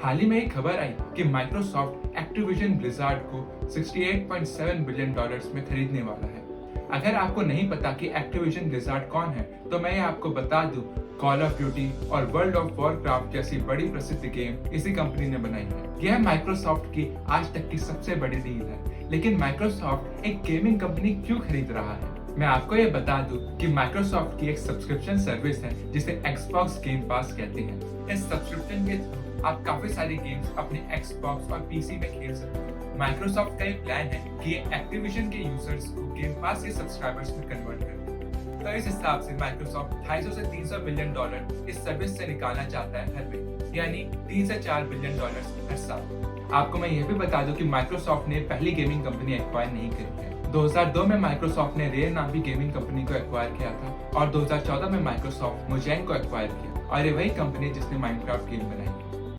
हाल ही में एक खबर आई कि माइक्रोसॉफ्ट एक्टिविजन ब्लिजार्ड को 68.7 बिलियन डॉलर्स में खरीदने वाला है। अगर आपको नहीं पता कि एक्टिविजन ब्लिजार्ड कौन है, तो मैं आपको बता दूं, कॉल ऑफ ड्यूटी और वर्ल्ड ऑफ वॉरक्राफ्ट जैसी बड़ी प्रसिद्ध गेम इसी कंपनी ने बनाई है। यह माइक्रोसॉफ्ट की आज तक की सबसे बड़ी डील है। लेकिन माइक्रोसॉफ्ट एक गेमिंग कंपनी क्यों खरीद रहा है? मैं आपको ये बता दूं कि माइक्रोसॉफ्ट की एक सब्सक्रिप्शन सर्विस है जिसे Xbox गेम पास कहते हैं। इस सब्सक्रिप्शन के थ्रू आप काफी सारी गेम्स अपने Xbox और पीसी में खेल सकते हैं। माइक्रोसॉफ्ट का एक प्लान है कि ये एक्टिविजन के यूजर्स को गेम पास के सब्सक्राइबर्स में कन्वर्ट कर दे। तो इस हिसाब से माइक्रोसॉफ्ट 250 से 300 बिलियन डॉलर इस सर्विस से निकालना चाहता है हर महीने, यानी 3 से 4 बिलियन डॉलर हर साल। आपको मैं यह भी बता दूं कि माइक्रोसॉफ्ट ने पहली गेमिंग कंपनी एक्वायर नहीं करी है। 2002 में माइक्रोसॉफ्ट ने रेयर नाम की गेमिंग कंपनी को एक्वायर किया था और 2014 में माइक्रोसॉफ्ट मोजेंग को एक्वायर किया, और ये वही कंपनी जिसने माइनक्राफ्ट गेम बनाई।